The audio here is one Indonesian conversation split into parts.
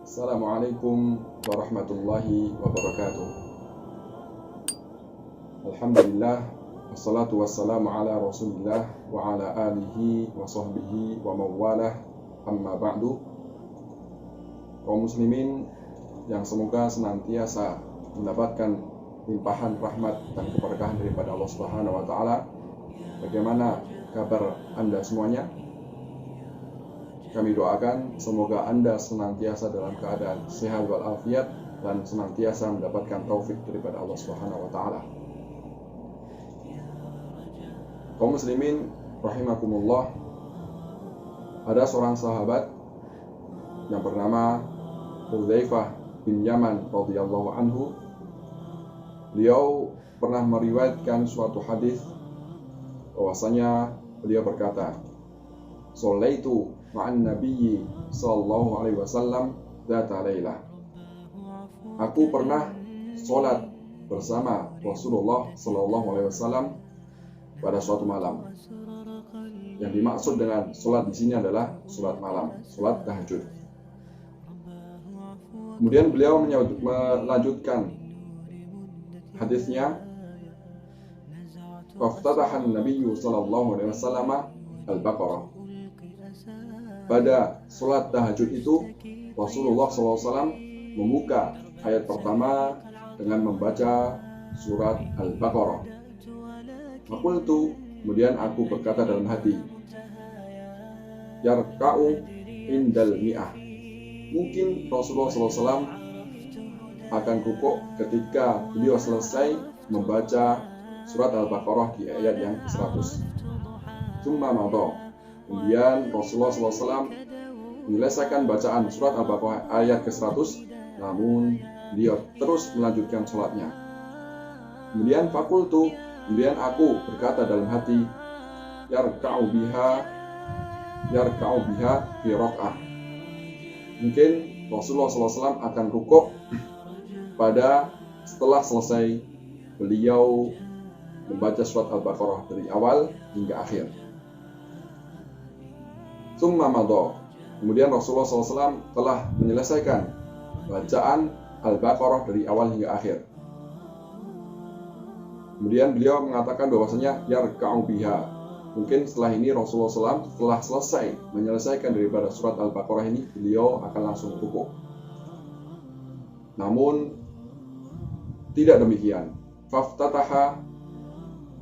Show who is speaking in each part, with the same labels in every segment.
Speaker 1: Assalamualaikum warahmatullahi wabarakatuh. Alhamdulillah, wassalatu wassalamu ala rasulillah wa ala alihi wa sahbihi wa mawalah, amma ba'du. Kaum muslimin yang semoga senantiasa mendapatkan limpahan rahmat dan keberkahan daripada Allah Subhanahu wa taala. Bagaimana kabar Anda semuanya? Kami doakan semoga Anda senantiasa dalam keadaan sehat walafiat dan senantiasa mendapatkan taufik daripada Allah Subhanahu wa taala. Kaum muslimin rahimakumullah, ada seorang sahabat yang bernama Hudzaifah bin Yaman radhiyallahu anhu. Beliau pernah meriwayatkan suatu hadis bahwasanya beliau berkata, "Shallaitu ma'an nabiyyi sallallahu alaihi wasallam dzata lailah." Aku pernah sholat bersama Rasulullah sallallahu alaihi wasallam pada suatu malam. Yang dimaksud dengan sholat di sini adalah sholat malam, sholat tahajud. Kemudian beliau melanjutkan hadisnya, "Faftatahan Nabiyyu sallallahu alaihi wasallam al-Baqarah." Pada sholat tahajud itu Rasulullah SAW membuka ayat pertama dengan membaca surat Al-Baqarah. Maqultu, kemudian aku berkata dalam hati, yarka'u indal mi'ah. Mungkin Rasulullah SAW akan rukuk ketika beliau selesai membaca surat Al-Baqarah di ayat yang 100. Tsumma madha. Kemudian Rasulullah SAW menyelesaikan bacaan surat Al-Baqarah ayat ke-100, namun beliau terus melanjutkan sholatnya. Kemudian fakultu, kemudian aku berkata dalam hati, yarka'u biha fi rak'ah. Mungkin Rasulullah SAW akan rukuk pada setelah selesai beliau membaca surat Al-Baqarah dari awal hingga akhir. Tsumma madha. Kemudian Rasulullah SAW telah menyelesaikan bacaan Al-Baqarah dari awal hingga akhir. Kemudian beliau mengatakan bahwasanya yarka'u biha. Mungkin setelah ini Rasulullah SAW telah selesai menyelesaikan daripada surat Al-Baqarah ini, beliau akan langsung rukuk. Namun tidak demikian. Faftataha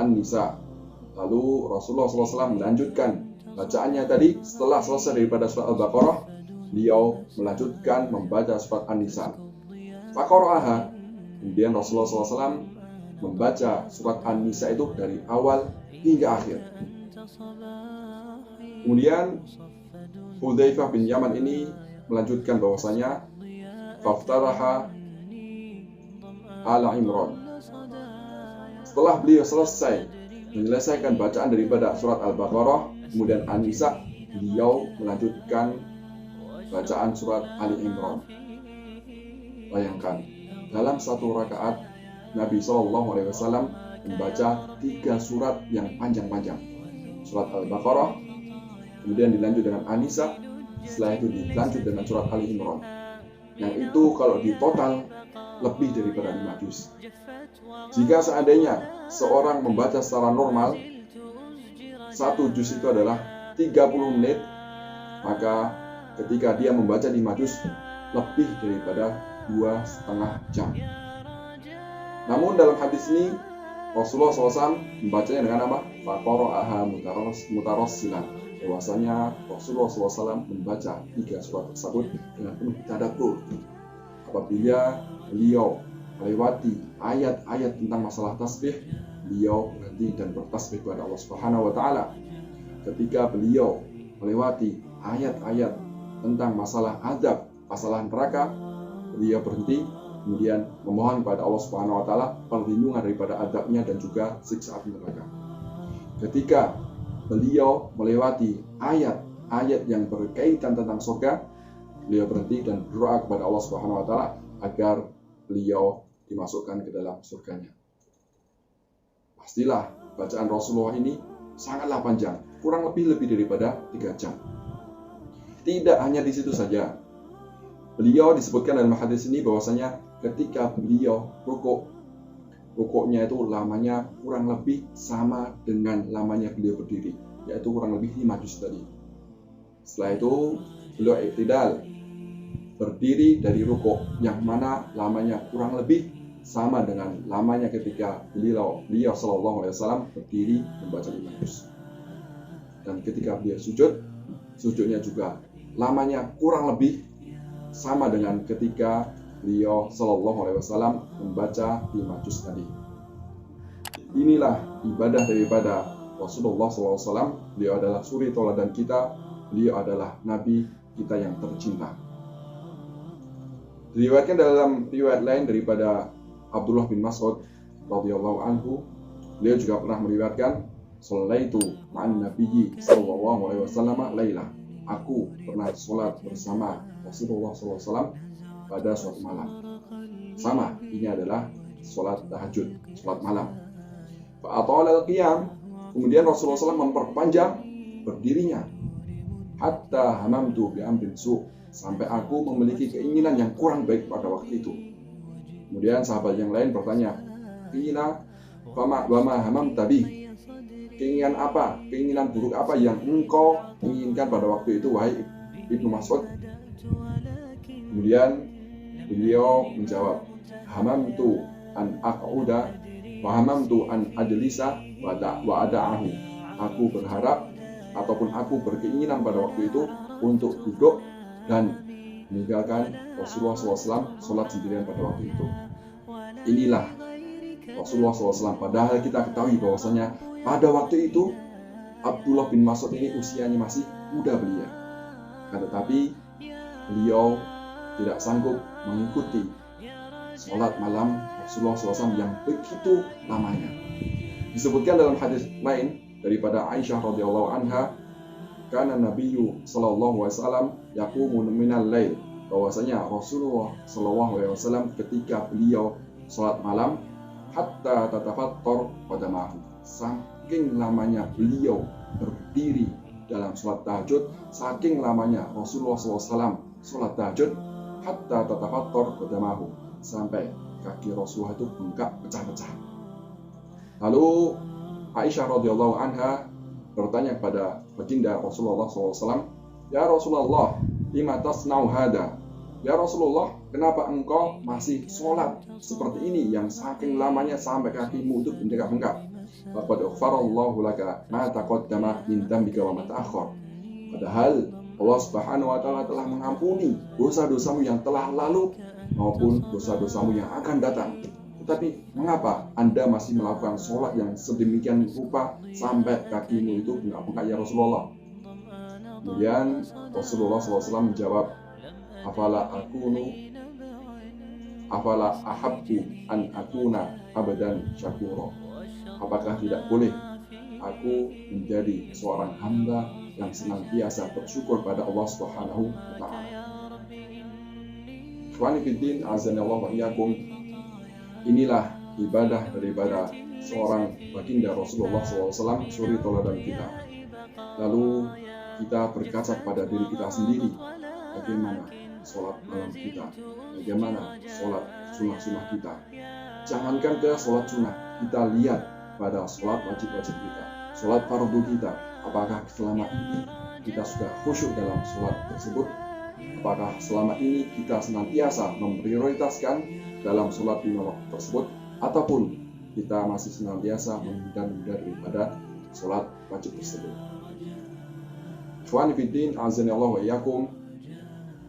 Speaker 1: an-nisa. Lalu Rasulullah SAW melanjutkan bacaannya tadi. Setelah selesai daripada surat Al-Baqarah, beliau melanjutkan membaca surat An-Nisa. Faqara'aha. Kemudian Rasulullah SAW membaca surat An-Nisa itu dari awal hingga akhir. Kemudian Hudzaifah bin Yaman ini melanjutkan bahwasanya faftaraha Ala Imran. Setelah beliau selesai menyelesaikan bacaan daripada surat Al-Baqarah kemudian An-Nisa, beliau melanjutkan bacaan surat Ali Imran. Bayangkan, dalam satu rakaat Nabi SAW membaca 3 surat yang panjang-panjang. Surat Al-Baqarah, kemudian dilanjut dengan An-Nisa, setelah itu dilanjut dengan surat Ali Imran. Yang itu kalau di total lebih daripada 5 juz. Jika seandainya seorang membaca secara normal, 1 juz itu adalah 30 menit, maka ketika dia membaca 5 juz lebih daripada 2,5 jam. Namun dalam hadis ini Rasulullah SAW membacanya dengan apa? Faqara'aha mutarassilan. Bahwasanya Rasulullah SAW membaca 3 surat tersebut dengan penuh tadabbur. Apabila beliau melewati ayat-ayat tentang masalah tasbih, beliau berhenti dan bertasbih kepada Allah Subhanahu wa taala. Ketika beliau melewati ayat-ayat tentang masalah azab, masalah neraka, beliau berhenti kemudian memohon kepada Allah Subhanahu wa taala perlindungan daripada azabnya dan juga siksa api neraka. Ketika beliau melewati ayat-ayat yang berkaitan tentang surga, beliau berhenti dan berdoa kepada Allah Subhanahu wa taala agar beliau dimasukkan ke dalam surganya. Pastilah bacaan Rasulullah ini sangatlah panjang, kurang lebih daripada 3 jam. Tidak hanya di situ saja. Beliau disebutkan dalam hadis ini bahwasanya ketika beliau rukuknya itu lamanya kurang lebih sama dengan lamanya beliau berdiri, yaitu kurang lebih 5 juz tadi. Setelah itu beliau i'tidal, berdiri dari rukuk yang mana lamanya kurang lebih sama dengan lamanya ketika beliau sallallahu alaihi wasallam berdiri membaca 5 juz. Dan ketika beliau sujudnya juga lamanya kurang lebih sama dengan ketika beliau sallallahu alaihi wasallam membaca 5 juz tadi. Inilah ibadah daripada Rasulullah SAW. Beliau adalah suri tauladan kita, beliau adalah Nabi kita yang tercinta. Diriwayatkan dalam riwayat lain daripada Abdullah bin Mas'ud radhiyallahu anhu, beliau juga pernah meriwayatkan, "Shallaitu ma'an nabiyyi sallallahu alaihi wasallam lailah." Aku pernah sholat bersama Rasulullah SAW pada suatu malam. Sama, ini adalah sholat tahajud, sholat malam. Fa'atala al-qiyam, kemudian Rasulullah SAW memperpanjang berdirinya. Hatta hamamtu bi amrin su', sampai aku memiliki keinginan yang kurang baik pada waktu itu. Kemudian sahabat yang lain bertanya, "Qila fama hamamta bi?" Keinginan apa? Keinginan buruk apa yang engkau inginkan pada waktu itu, wahai Ibnu Mas'ud? Kemudian beliau menjawab, "Hamamtu an aq'uda wa hamamtu an ajlisa wa ada'ahu." Aku berharap ataupun aku berkeinginan pada waktu itu untuk duduk dan meninggalkan Rasulullah SAW sholat sendirian pada waktu itu. Inilah Rasulullah SAW. Padahal kita ketahui bahwasanya pada waktu itu Abdullah bin Mas'ud ini usianya masih muda belia. Tetapi beliau tidak sanggup mengikuti sholat malam Rasulullah SAW yang begitu lamanya. Disebutkan dalam hadis lain daripada Aisyah radhiyallahu anha, karena Nabi sallallahu alaihi wasallam yaqumu minal lail, bahwasanya Rasulullah sallallahu alaihi wasallam ketika beliau sholat malam hatta tatafattar qadamahu, saking lamanya beliau berdiri dalam sholat tahajud, saking lamanya Rasulullah SAW sholat tahajud, hatta tatafattar qadamahu, sampai kaki Rasulullah itu bengkak pecah-pecah. Lalu Aisyah radhiyallahu anha bertanya kepada baginda Rasulullah SAW, "Ya Rasulullah, lima tasna'u hada?" Ya Rasulullah, kenapa engkau masih sholat seperti ini yang saking lamanya sampai kakimu itu bengkak-bengkak? Laqad ghafarallahu laka ma taqaddama min dzambika wa ma ta'akhkhar. Padahal Allah Subhanahu wa taala telah mengampuni dosa-dosamu yang telah lalu maupun dosa-dosamu yang akan datang. Tetapi mengapa Anda masih melakukan sholat yang sedemikian rupa sampai kakimu itu bengkak-bengkak ya Rasulullah? Kemudian Rasulullah SAW menjawab, afala ahabbu an akuna abadan syakura. Apakah tidak boleh aku menjadi seorang hamba yang senantiasa bersyukur pada Allah Subhanahu wa taala. Ikhwani fiddin, azanallahu wa iyyakum. Inilah ibadah daripada seorang baginda Rasulullah SAW, suri tauladan kita. Lalu kita berkaca kepada diri kita sendiri, bagaimana sholat malam kita, bagaimana sholat sunnah-sunnah kita. Jangankan ke sholat sunnah, kita lihat pada sholat wajib-wajib kita, sholat fardu kita. Apakah selama ini kita sudah khusyuk dalam sholat tersebut? Apakah selama ini kita senantiasa memprioritaskan dalam sholat lima waktu tersebut? Ataupun kita masih senantiasa menunda-nunda daripada sholat wajib tersebut? Ikhwani fiddin, azanillahu wa iyyakum.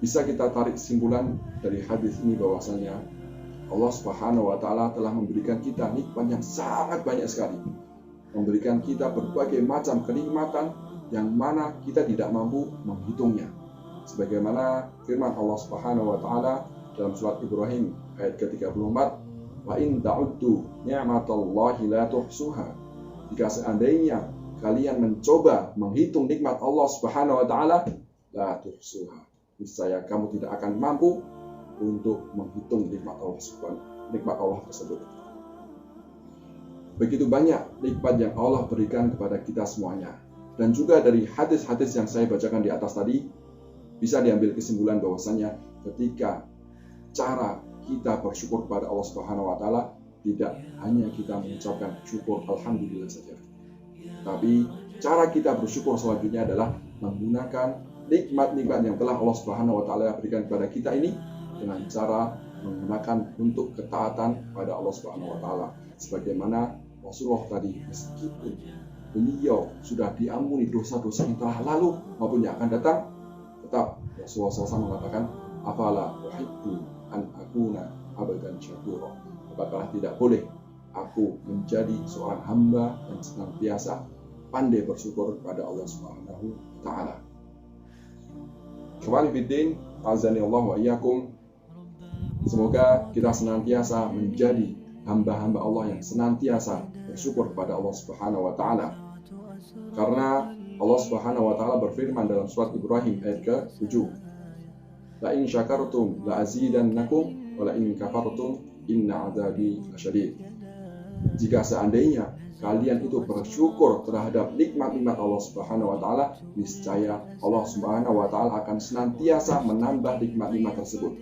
Speaker 1: Bisa kita tarik kesimpulan dari hadis ini bahwasanya Allah Subhanahu wa taala telah memberikan kita nikmat yang sangat banyak sekali. Memberikan kita berbagai macam kenikmatan yang mana kita tidak mampu menghitungnya. Sebagaimana firman Allah Subhanahu wa taala dalam surat Ibrahim ayat ke-34, "Wa in ta'uddu ni'matallahi la tuhsuha." Jika seandainya kalian mencoba menghitung nikmat Allah Subhanahu wa taala, la tuhsuha, niscaya kamu tidak akan mampu untuk menghitung nikmat Allah tersebut. Begitu banyak nikmat yang Allah berikan kepada kita semuanya. Dan juga dari hadis-hadis yang saya bacakan di atas tadi, bisa diambil kesimpulan bahwasanya ketika cara kita bersyukur kepada Allah Subhanahu wa taala tidak hanya kita mengucapkan syukur alhamdulillah saja. Tapi cara kita bersyukur selanjutnya adalah menggunakan nikmat-nikmat yang telah Allah Subhanahu wa taala berikan kepada kita ini dengan cara menggunakan untuk ketaatan pada Allah Subhanahu wa taala. Sebagaimana Rasulullah tadi, meskipun beliau sudah diampuni dosa-dosa yang telah lalu maupun yang akan datang, tetap Rasulullah SAW mengatakan, afala uhibbu an akuna abadan syakura. Apakah tidak boleh aku menjadi seorang hamba yang senantiasa pandai bersyukur kepada Allah Subhanahu wa taala. Ikhwani fiddin, azani Allah wa iyyakum. Semoga kita senantiasa menjadi hamba-hamba Allah yang senantiasa bersyukur kepada Allah Subhanahu wa taala. Karena Allah Subhanahu wa taala berfirman dalam surat Ibrahim ayat ke-7. La in syakartum la azidannakum wa la in kafartum inna adzabi lasyadid. Jika seandainya kalian itu bersyukur terhadap nikmat-nikmat Allah Subhanahu wa taala, niscaya Allah Subhanahu wa taala akan senantiasa menambah nikmat-nikmat tersebut.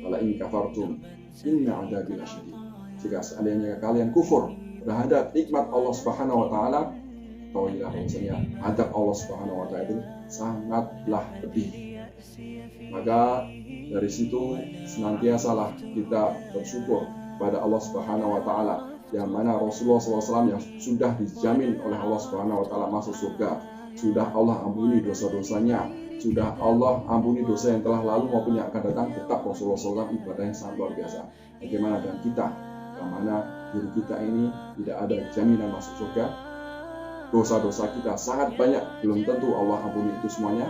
Speaker 1: Wa la in kafartum inna adzabi lasyadid. Jika seandainya kalian kufur terhadap nikmat Allah Subhanahu wa taala, tahuilah bahwasanya azab Allah Subhanahu wa taala itu sangatlah pedih. Maka dari situ senantiasalah kita bersyukur pada Allah Subhanahu wa taala, yang mana Rasulullah SAW yang sudah dijamin oleh Allah Subhanahu wa taala masuk surga, sudah Allah ampuni dosa-dosanya, sudah Allah ampuni dosa yang telah lalu maupun yang akan datang, tetap Rasulullah SAW ibadah yang sangat luar biasa. Bagaimana dengan kita, yang mana diri kita ini tidak ada jaminan masuk surga, dosa-dosa kita sangat banyak, belum tentu Allah ampuni itu semuanya,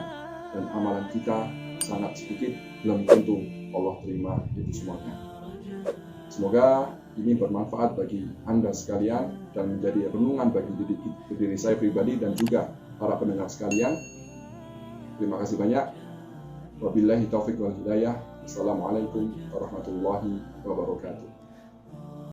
Speaker 1: dan amalan kita sangat sedikit, belum tentu Allah terima itu semuanya. Semoga ini bermanfaat bagi Anda sekalian dan menjadi renungan bagi diri saya pribadi dan juga para pendengar sekalian. Terima kasih banyak. Wabillahi taufiq wal hidayah. Assalamualaikum warahmatullahi wabarakatuh.